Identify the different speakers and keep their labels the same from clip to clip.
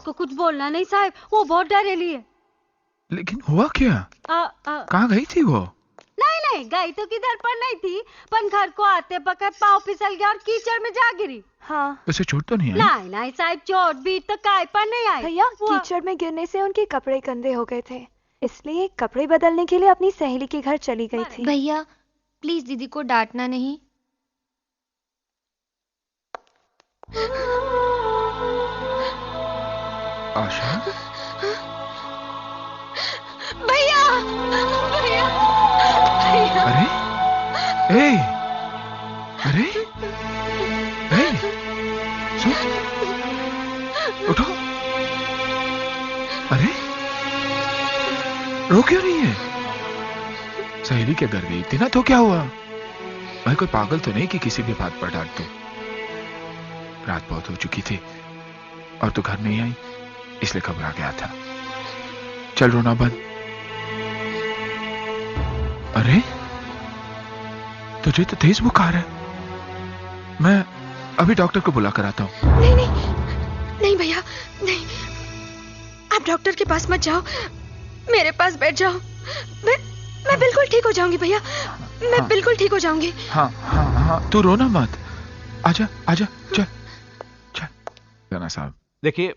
Speaker 1: उसको कुछ बोलना नहीं साहब, वो बहुत डरेली है।
Speaker 2: लेकिन हुआ क्या? कहाँ गई थी वो?
Speaker 1: नहीं गई तो किधर पर नहीं थी, पर घर को आते पकड़ पाँव फिसल गया और कीचड़ में जा गिरी।
Speaker 3: हाँ।
Speaker 2: उसे चोट तो नहीं आई?
Speaker 1: नहीं साहब, चोट भी तो काय पर नहीं आई।
Speaker 3: भैया कीचड़ में गिरने से उनके कपड़े गंदे हो गए थे, इसलिए कपड़े बदलने के लिए अपनी सहेली के घर चली गई थी।
Speaker 4: भैया प्लीज दीदी को डांटना नहीं।
Speaker 2: आशा?
Speaker 4: भैया भैया भैया।
Speaker 2: अरे ए, अरे ए, सुन, उठो। अरे रो क्यों रही है? सहेली के घर गई थी ना, तो क्या हुआ? मैं कोई पागल तो नहीं कि किसी भी बात पर डांट दूं। रात बहुत हो चुकी थी और तू घर नहीं आई, इसलिए घबरा गया था। चल रोना बंद। अरे तुझे तो तेज बुखार है, मैं अभी डॉक्टर को बुला कर आता हूं।
Speaker 4: नहीं भैया नहीं, आप डॉक्टर के पास मत जाओ, मेरे पास बैठ जाओ। मैं बिल्कुल ठीक हो जाऊंगी भैया, मैं बिल्कुल ठीक हो जाऊंगी।
Speaker 2: हाँ तू रोना मत। आजा आजा, चल चल। राणा साहब
Speaker 5: देखिए,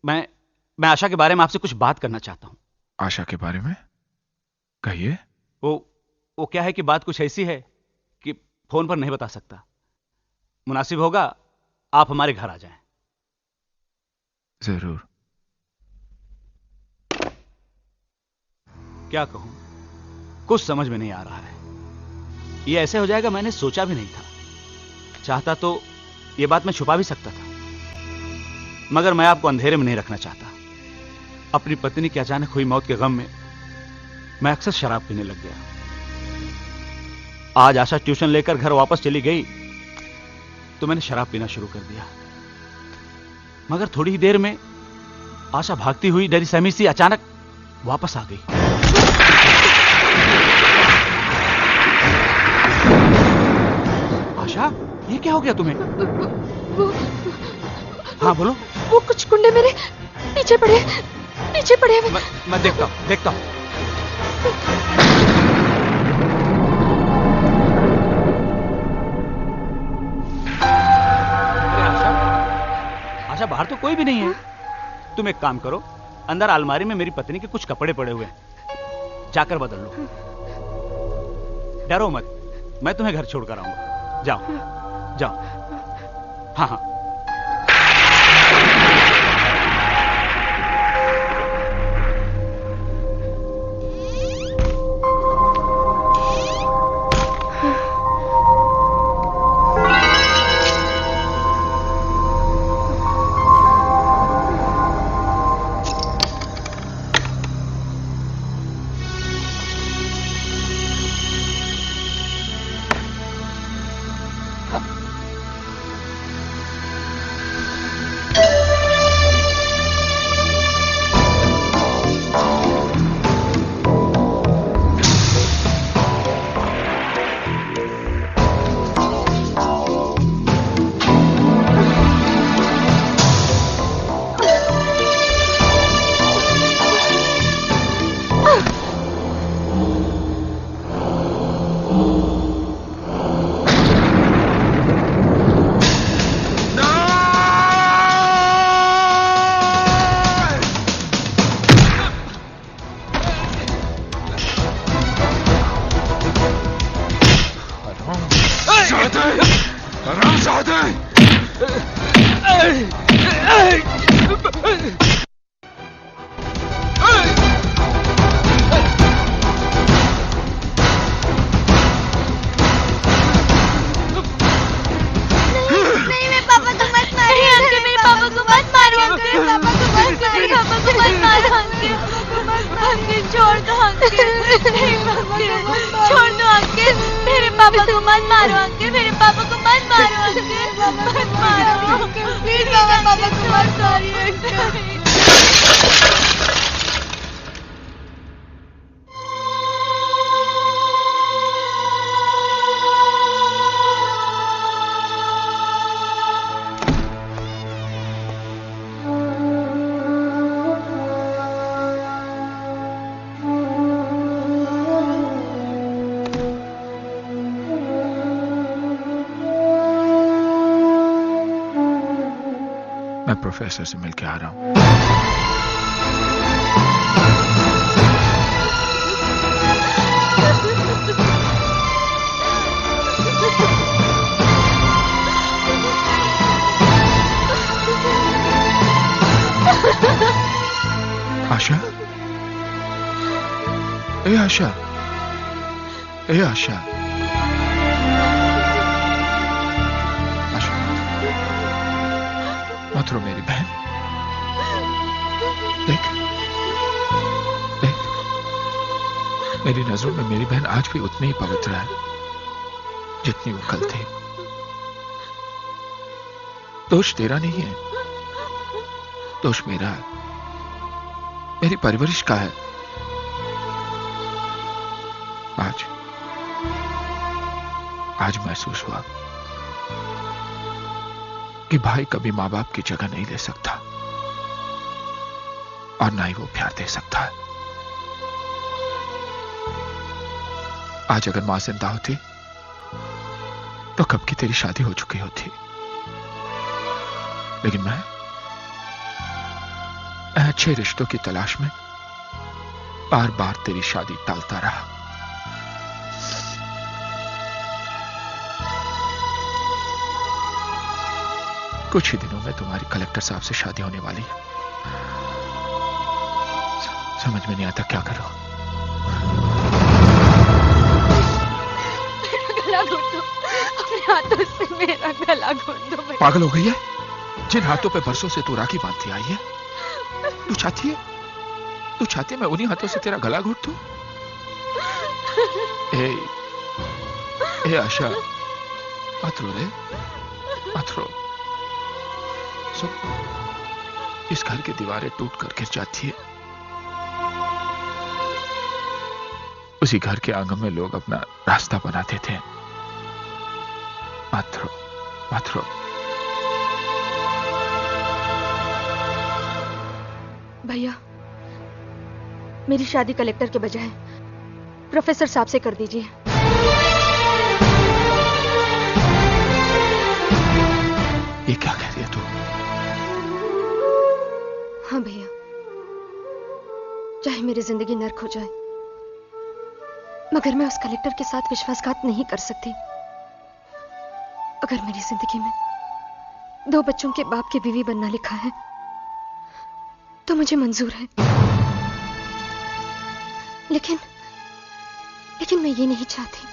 Speaker 5: मैं आशा के बारे में आपसे कुछ बात करना चाहता हूं।
Speaker 2: आशा के बारे में कहिए।
Speaker 5: वो क्या है कि बात कुछ ऐसी है कि फोन पर नहीं बता सकता। मुनासिब होगा आप हमारे घर आ जाएं।
Speaker 2: जरूर।
Speaker 5: क्या कहूं, कुछ समझ में नहीं आ रहा है। ये ऐसे हो जाएगा मैंने सोचा भी नहीं था। चाहता तो ये बात मैं छुपा भी सकता था, मगर मैं आपको अंधेरे में नहीं रखना चाहता। अपनी पत्नी की अचानक हुई मौत के गम में मैं अक्सर शराब पीने लग गया। आज आशा ट्यूशन लेकर घर वापस चली गई तो मैंने शराब पीना शुरू कर दिया, मगर थोड़ी ही देर में आशा भागती हुई डरी सहमी सी अचानक वापस आ गई। आशा, ये क्या हो गया तुम्हें? हाँ बोलो।
Speaker 4: वो कुछ गुंडे मेरे पीछे पड़े।
Speaker 5: मैं देखता हूं। आशा बाहर तो कोई भी नहीं है। तुम एक काम करो, अंदर अलमारी में मेरी पत्नी के कुछ कपड़े पड़े हुए हैं, जाकर बदल लो। डरो मत, मैं तुम्हें घर छोड़कर आऊंगा। जाओ। हाँ।
Speaker 2: प्रोफेसर से मिलके आ रहा हूं। आशा, ए आशा, ए आशा, आशा, मत रो मेरी बहन। देख, देख, मेरी नजरों में मेरी बहन आज भी उतनी ही पवित्र है जितनी वो कल थी। दोष तेरा नहीं है, दोष मेरा है, मेरी परवरिश का है। आज महसूस हुआ कि भाई कभी मां बाप की जगह नहीं ले सकता और ना ही वो प्यार दे सकता है। आज अगर मां जिंदा होती तो कब की तेरी शादी हो चुकी होती, लेकिन मैं अच्छे रिश्तों की तलाश में बार बार तेरी शादी टालता रहा। कुछ ही दिनों में तुम्हारी कलेक्टर साहब से शादी होने वाली है। समझ में नहीं आता क्या करो।
Speaker 4: मेरा गला घोट दो, अपने हाथों से मेरा गला घोट दो।
Speaker 2: पागल हो गई है? जिन हाथों पे बरसों से तू राखी बांधती आई है, तू चाहती है मैं उन्हीं हाथों से तेरा गला घोट दूं? ए आशा, मत रो रे, मत रो। सुन, इस घर की दीवारें टूट कर गिर जाती है, उसी घर के आंगन में लोग अपना रास्ता बनाते थे। मत रो, मत रो।
Speaker 4: भैया, मेरी शादी कलेक्टर के बजाय प्रोफेसर साहब से कर दीजिए।
Speaker 2: ये क्या कह रही है तू?
Speaker 4: हाँ भैया, चाहे मेरी जिंदगी नर्क हो जाए, मगर मैं उस कलेक्टर के साथ विश्वासघात नहीं कर सकती। अगर मेरी जिंदगी में 2 बच्चों के बाप की बीवी बनना लिखा है तो मुझे मंजूर है, लेकिन मैं ये नहीं चाहती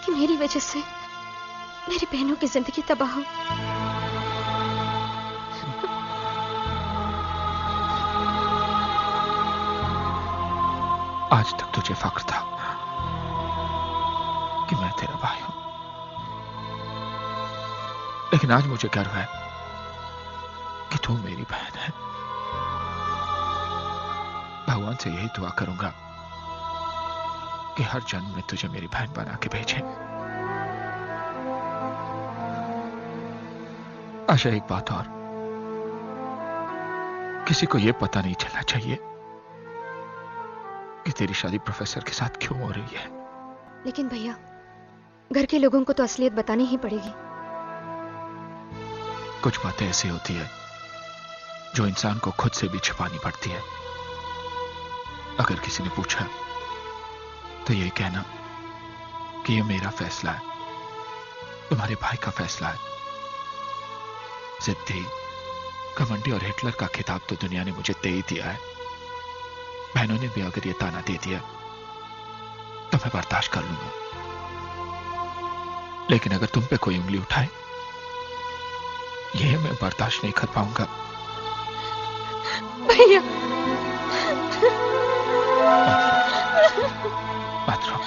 Speaker 4: कि मेरी वजह से मेरी बहनों की जिंदगी तबाह हो।
Speaker 2: आज तक तुझे फख्र था कि मैं तेरा भाई हूं, लेकिन आज मुझे गर्व है कि तू मेरी बहन है। भगवान से यही दुआ करूंगा कि हर जन्म में तुझे मेरी बहन बना के भेजे। आशा, एक बात और, किसी को यह पता नहीं चलना चाहिए कि तेरी शादी प्रोफेसर के साथ क्यों हो रही है।
Speaker 4: लेकिन भैया, घर के लोगों को तो असलियत बतानी ही पड़ेगी।
Speaker 2: कुछ बातें ऐसी होती है जो इंसान को खुद से भी छिपानी पड़ती है। अगर किसी ने पूछा तो ये कहना कि ये मेरा फैसला है, तुम्हारे भाई का फैसला है। जिद्दी, घमंडी और हिटलर का खिताब तो दुनिया ने मुझे दे ही दिया है। बहनों ने भी अगर ये ताना दे दिया तो मैं बर्दाश्त कर लूंगा, लेकिन अगर तुम पे कोई उंगली उठाए, ये मैं बर्दाश्त नहीं कर पाऊंगा।
Speaker 4: भैया,
Speaker 2: मत रो।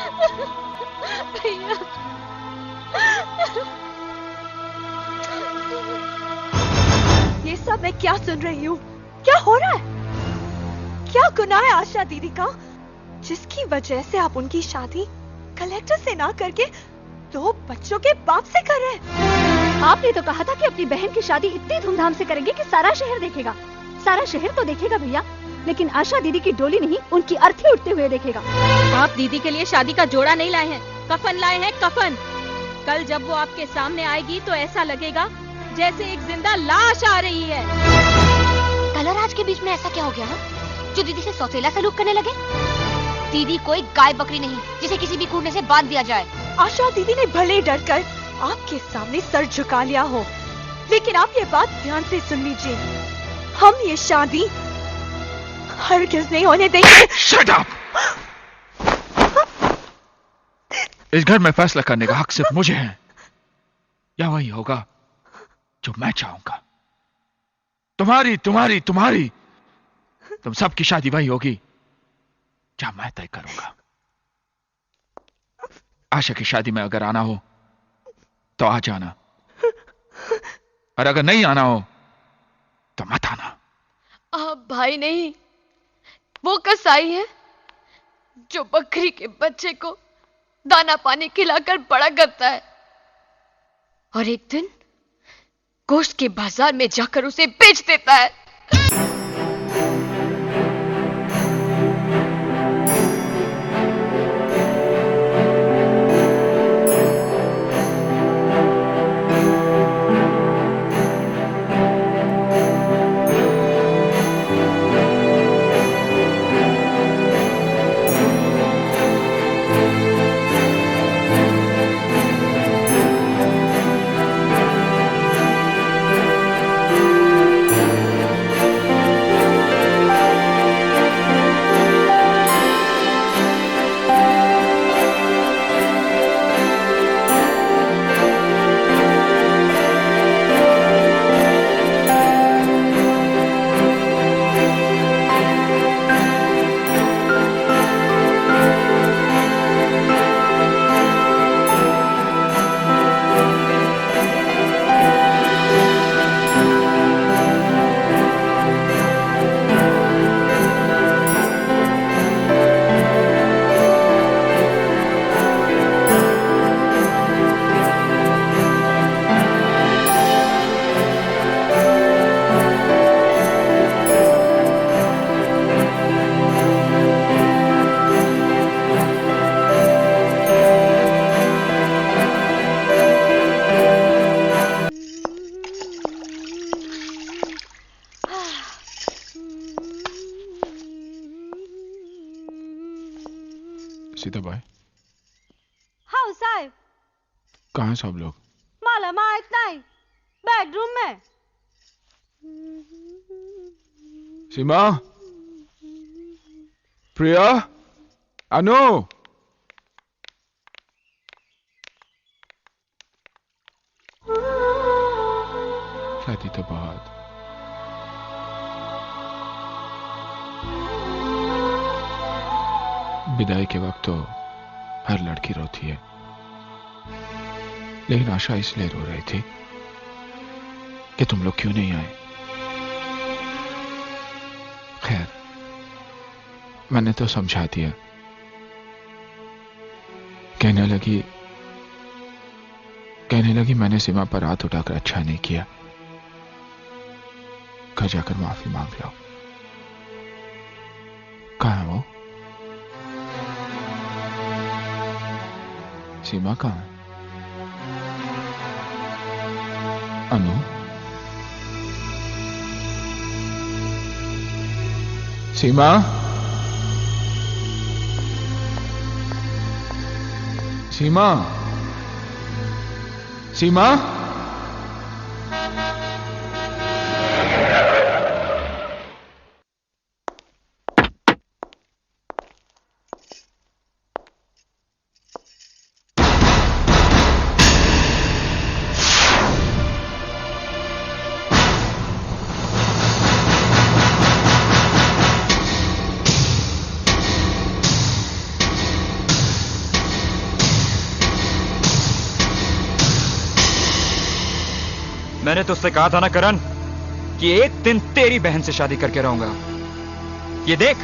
Speaker 4: भैया,
Speaker 3: ये सब मैं क्या सुन रही हूँ? क्या हो रहा है? क्या गुनाह है आशा दीदी का, जिसकी वजह से आप उनकी शादी कलेक्टर से ना करके 2 बच्चों के बाप से कर रहे हैं?
Speaker 1: आपने तो कहा था कि अपनी बहन की शादी इतनी धूमधाम से करेंगे कि सारा शहर देखेगा। सारा शहर तो देखेगा भैया, लेकिन आशा दीदी की डोली नहीं, उनकी अर्थी उठते हुए देखेगा।
Speaker 6: आप दीदी के लिए शादी का जोड़ा नहीं लाए हैं, कफन लाए हैं, कफन। कल जब वो आपके सामने आएगी तो ऐसा लगेगा जैसे एक जिंदा लाश आ रही है।
Speaker 4: कल और आज के बीच में ऐसा क्या हो गया हा? जो दीदी से सौतेला सलूक करने लगे? दीदी कोई गाय बकरी नहीं जिसे किसी भी कूड़ने से बांध दिया जाए।
Speaker 3: आशा दीदी ने भले डर कर आपके सामने सर झुका लिया हो, लेकिन आप ये बात ध्यान से सुन लीजिए, हम ये शादी हरगिज़ नहीं होने देंगे।
Speaker 2: Shut up! इस घर में फैसला करने का हक सिर्फ मुझे है, या वही होगा जो मैं चाहूंगा। तुम्हारी तुम्हारी तुम्हारी तुम सबकी शादी वही होगी जहां मैं तय करूंगा। आशा की शादी में अगर आना हो तो आ जाना, और अगर नहीं आना हो तो मत आना।
Speaker 4: भाई नहीं, वो कसाई है जो बकरी के बच्चे को दाना पानी खिलाकर बड़ा करता है और एक दिन गोश्त के बाजार में जाकर उसे बेच देता है।
Speaker 2: सीता भाई,
Speaker 1: हाँ साहब,
Speaker 2: कहाँ हैं सब लोग?
Speaker 1: माला माहित नहीं, बेडरूम में।
Speaker 2: सीमा, प्रिया, अनु। शादी तो बाद विदाई के वक्त तो हर लड़की रोती है, लेकिन आशा इसलिए रो रही थी कि तुम लोग क्यों नहीं आए। खैर, मैंने तो समझा दिया। कहने लगी मैंने सीमा पर हाथ उठाकर अच्छा नहीं किया, घर जाकर माफी मांग लो। कहाँ है वो? सीमा कहाँ है? अनु, सीमा, सीमा, सीमा।
Speaker 7: मैंने तो उससे कहा था ना करण कि एक दिन तेरी बहन से शादी करके रहूंगा। ये देख,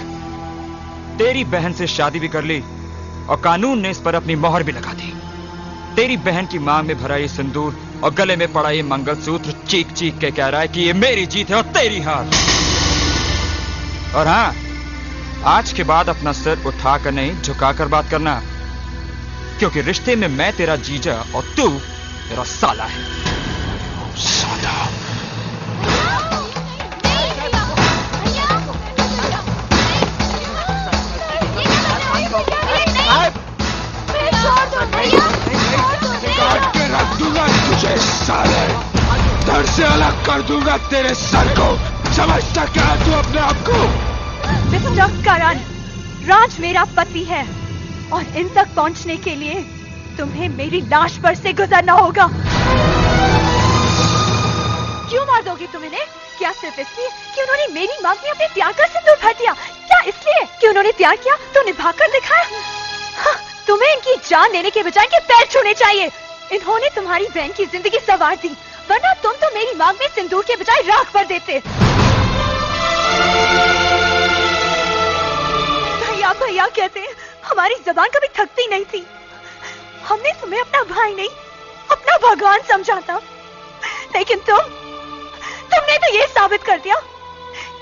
Speaker 7: तेरी बहन से शादी भी कर ली और कानून ने इस पर अपनी मोहर भी लगा दी। तेरी बहन की मांग में भरा ये सिंदूर और गले में पड़ा ये मंगलसूत्र चीख चीख के कह रहा है कि ये मेरी जीत है और तेरी हार। और हां, आज के बाद अपना सिर उठाकर नहीं झुकाकर बात करना, क्योंकि रिश्ते में मैं तेरा जीजा और तू मेरा साला है। साला।
Speaker 2: बेटा। काट के रख दूंगा तुझे साले, धड़ से अलग कर दूंगा तेरे सर को। समझता क्या है तू अपने आप को?
Speaker 3: मिस्टर करण, राज मेरा पति है और इन तक पहुंचने के लिए तुम्हें मेरी लाश पर से गुजरना होगा। क्यों मार दोगे तुम इन्हें? क्या सिर्फ इसलिए कि उन्होंने मेरी मांग में अपने प्यार का सिंदूर भर दिया? क्या इसलिए कि उन्होंने प्यार किया तो निभाकर दिखाया? हाँ, तुम्हें इनकी जान लेने के बजाय इनके पैर छूने चाहिए। इन्होंने तुम्हारी बहन की जिंदगी संवार दी, वरना तुम तो मेरी मांग में सिंदूर के बजाय राख भर देते। भैया भैया कहते हैं, हमारी जबान कभी थकती नहीं थी। हमने तुम्हें अपना भाई नहीं, अपना भगवान समझा था, लेकिन तुमने तो ये साबित कर दिया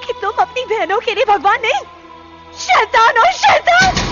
Speaker 3: कि तुम अपनी बहनों के लिए भगवान नहीं, शैतान और शैतान।